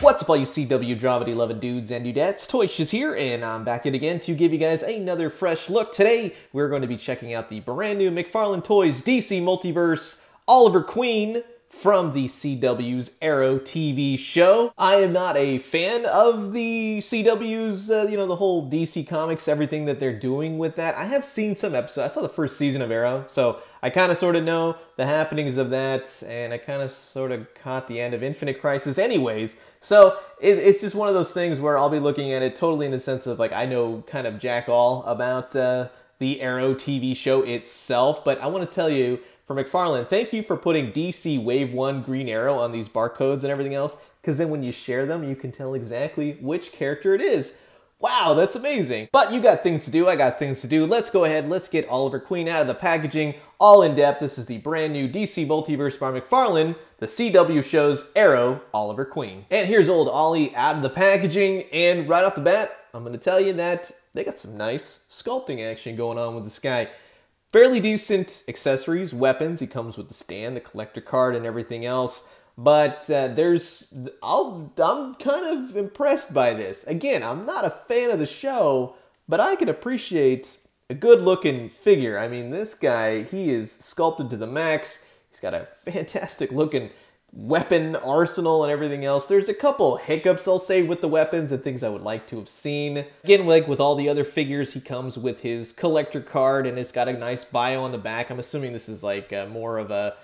What's up all you CW dramedy loving dudes and dudettes, Toyshiz here, and I'm back yet again to give you guys another fresh look. Today, we're going to be checking out the brand new McFarlane Toys DC Multiverse Oliver Queen from the CW's Arrow TV show. I am not a fan of the CW's, the whole DC Comics, everything that they're doing with that. I have seen some episodes. I saw the first season of Arrow, so I kind of sort of know the happenings of that, and I kind of sort of caught the end of Infinite Crisis anyways. So it's just one of those things where I'll be looking at it totally in the sense of, like, I know kind of jack all about the Arrow TV show itself, but I want to tell you, for McFarlane, thank you for putting DC Wave 1 Green Arrow on these barcodes and everything else, because then when you share them, you can tell exactly which character it is. Wow, that's amazing. But you got things to do, I got things to do. Let's go ahead, let's get Oliver Queen out of the packaging, all in depth. This is the brand new DC Multiverse by McFarlane, the CW show's Arrow Oliver Queen. And here's old Ollie out of the packaging, and right off the bat, I'm gonna tell you that they got some nice sculpting action going on with this guy. Fairly decent accessories, weapons. He comes with the stand, the collector card, and everything else. But I'm kind of impressed by this. Again, I'm not a fan of the show, but I can appreciate a good-looking figure. I mean, this guy, he is sculpted to the max. He's got a fantastic-looking weapon arsenal and everything else. There's a couple hiccups, I'll say, with the weapons and things I would like to have seen. Again, like with all the other figures, he comes with his collector card and it's got a nice bio on the back. I'm assuming this is like more of a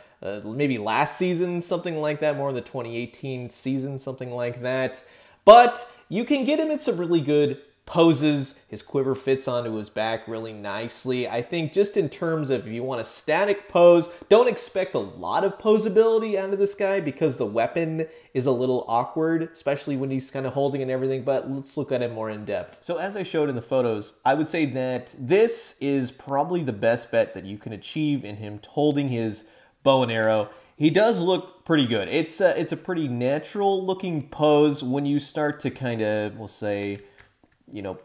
maybe last season, something like that, more in the 2018 season, something like that. But you can get him in some really good poses. His quiver fits onto his back really nicely. I think just in terms of if you want a static pose, don't expect a lot of posability out of this guy because the weapon is a little awkward, especially when he's kind of holding and everything, but let's look at it more in depth. So as I showed in the photos, I would say that this is probably the best bet that you can achieve in him holding his bow and arrow. He does look pretty good. It's a pretty natural looking pose when you start to kind of, we'll say,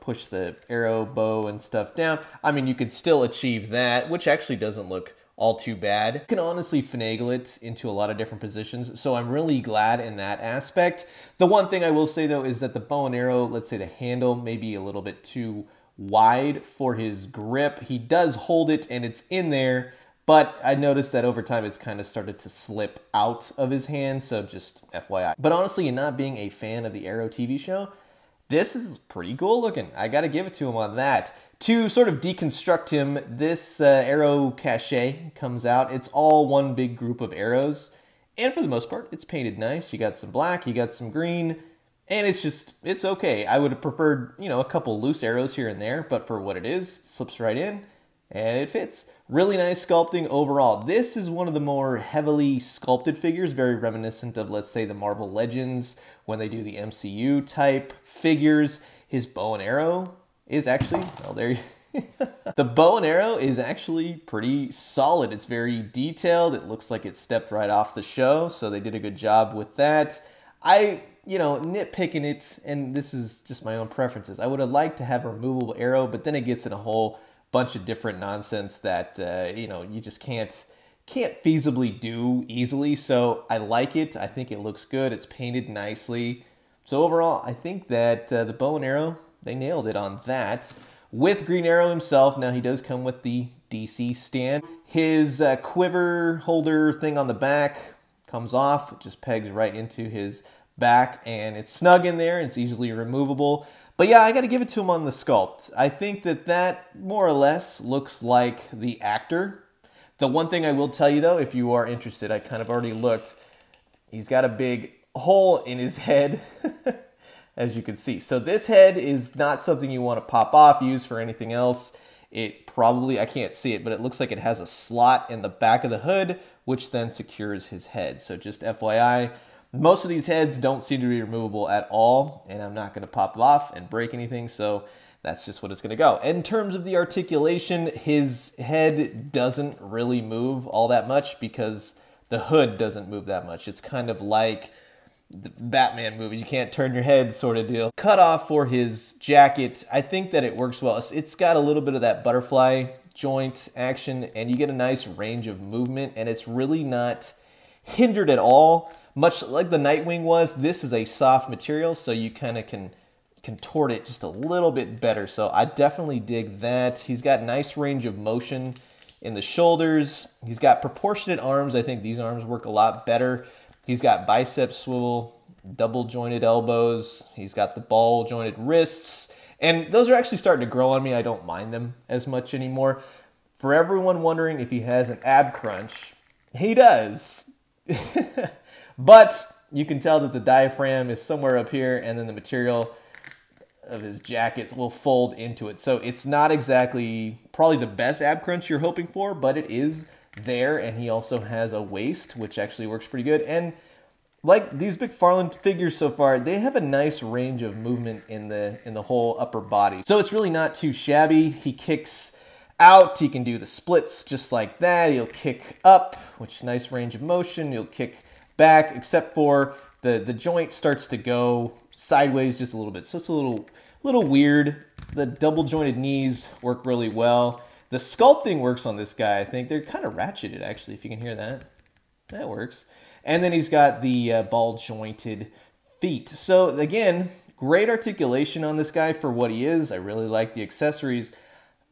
push the arrow, bow, and stuff down. I mean, you could still achieve that, which actually doesn't look all too bad. You can honestly finagle it into a lot of different positions, so I'm really glad in that aspect. The one thing I will say, though, is that the bow and arrow, let's say the handle may be a little bit too wide for his grip. He does hold it, and it's in there, but I noticed that over time it's kind of started to slip out of his hand, so just FYI. But honestly, not being a fan of the Arrow TV show, this is pretty cool looking. I gotta give it to him on that. To sort of deconstruct him, this arrow cachet comes out. It's all one big group of arrows. And for the most part, it's painted nice. You got some black, you got some green, and it's okay. I would have preferred, a couple loose arrows here and there, but for what it is, it slips right in and it fits. Really nice sculpting overall. This is one of the more heavily sculpted figures, very reminiscent of, let's say, the Marvel Legends when they do the MCU type figures. His bow and arrow is actually, oh, there you the bow and arrow is actually pretty solid. It's very detailed. It looks like it stepped right off the show, so they did a good job with that. Nitpicking it, and this is just my own preferences, I would have liked to have a removable arrow, but then it gets in a whole bunch of different nonsense that, you just can't feasibly do easily. So I like it. I think it looks good. It's painted nicely. So overall, I think that the bow and arrow, they nailed it on that. With Green Arrow himself, now he does come with the DC stand. His quiver holder thing on the back comes off. It just pegs right into his back, and it's snug in there. It's easily removable. But yeah, I got to give it to him on the sculpt. I think that more or less looks like the actor. The one thing I will tell you, though, if you are interested, I kind of already looked, he's got a big hole in his head, as you can see. So this head is not something you want to pop off, use for anything else. It probably, I can't see it, but it looks like it has a slot in the back of the hood, which then secures his head. So just FYI, most of these heads don't seem to be removable at all, and I'm not going to pop off and break anything, so that's just what it's going to go. In terms of the articulation, his head doesn't really move all that much because the hood doesn't move that much. It's kind of like the Batman movies. You can't turn your head sort of deal. Cut off for his jacket, I think that it works well. It's got a little bit of that butterfly joint action, and you get a nice range of movement, and it's really not hindered at all Much like the Nightwing was, this is a soft material, so you kind of can contort it just a little bit better. So I definitely dig that. He's got nice range of motion in the shoulders. He's got proportionate arms. I think these arms work a lot better. He's got bicep swivel, double jointed elbows. He's got the ball jointed wrists. And those are actually starting to grow on me. I don't mind them as much anymore. For everyone wondering if he has an ab crunch, he does. But you can tell that the diaphragm is somewhere up here, and then the material of his jackets will fold into it. So it's not exactly probably the best ab crunch you're hoping for, but it is there. And he also has a waist, which actually works pretty good. And like these McFarlane figures so far, they have a nice range of movement in the whole upper body. So it's really not too shabby. He kicks out, he can do the splits just like that. He'll kick up, which nice range of motion. He'll kick back, except for the joint starts to go sideways just a little bit. So it's a little weird. The double jointed knees work really well. The sculpting works on this guy. I think they're kind of ratcheted, actually, if you can hear that. That works. And then he's got the ball jointed feet. So again, great articulation on this guy for what he is. I really like the accessories.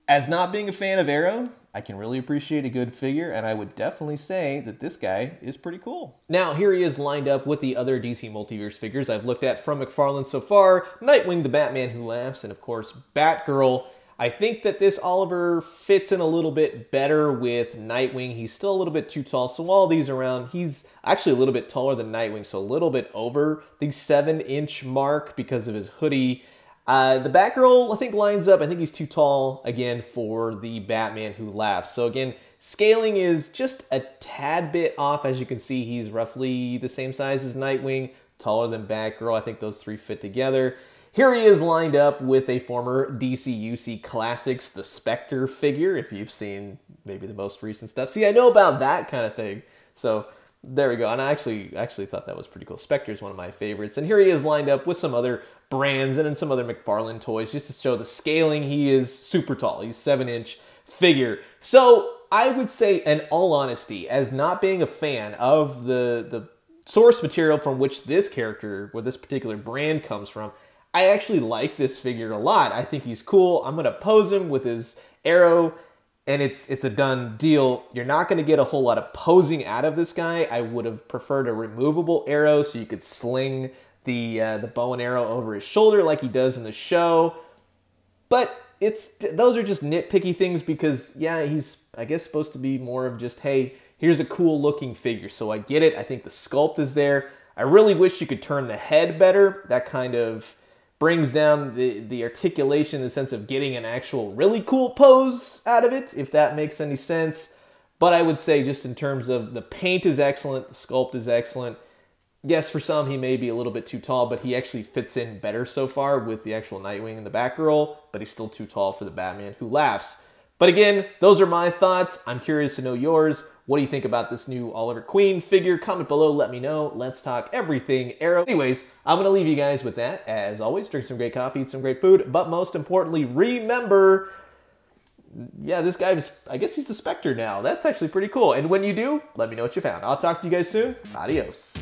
As not being a fan of Arrow, I can really appreciate a good figure, and I would definitely say that this guy is pretty cool. Now, here he is lined up with the other DC Multiverse figures I've looked at from McFarlane so far. Nightwing, the Batman Who Laughs, and of course, Batgirl. I think that this Oliver fits in a little bit better with Nightwing. He's still a little bit too tall, so all these around, he's actually a little bit taller than Nightwing, so a little bit over the 7-inch mark because of his hoodie. The Batgirl, I think, lines up. I think he's too tall, again, for the Batman Who Laughs. So again, scaling is just a tad bit off. As you can see, he's roughly the same size as Nightwing, taller than Batgirl. I think those three fit together. Here he is lined up with a former DCUC Classics, the Spectre figure, if you've seen maybe the most recent stuff. See, I know about that kind of thing. So there we go. And I actually thought that was pretty cool. Spectre is one of my favorites. And here he is lined up with some other brands and then some other McFarlane toys just to show the scaling. He is super tall. He's 7-inch figure. So I would say, in all honesty, as not being a fan of the source material from which this character or this particular brand comes from, I actually like this figure a lot. I think he's cool. I'm going to pose him with his Arrow, and it's a done deal. You're not going to get a whole lot of posing out of this guy. I would have preferred a removable Arrow so you could sling the bow and arrow over his shoulder like he does in the show. But those are just nitpicky things because, yeah, he's, I guess, supposed to be more of just, hey, here's a cool looking figure. So I get it. I think the sculpt is there. I really wish you could turn the head better. That kind of brings down the articulation in the sense of getting an actual really cool pose out of it, if that makes any sense. But I would say just in terms of the paint is excellent, the sculpt is excellent. Yes, for some, he may be a little bit too tall, but he actually fits in better so far with the actual Nightwing and the Batgirl, but he's still too tall for the Batman Who Laughs. But again, those are my thoughts. I'm curious to know yours. What do you think about this new Oliver Queen figure? Comment below, let me know. Let's talk everything Arrow. Anyways, I'm going to leave you guys with that. As always, drink some great coffee, eat some great food, but most importantly, remember, yeah, this guy, I guess he's the Spectre now. That's actually pretty cool. And when you do, let me know what you found. I'll talk to you guys soon. Adios.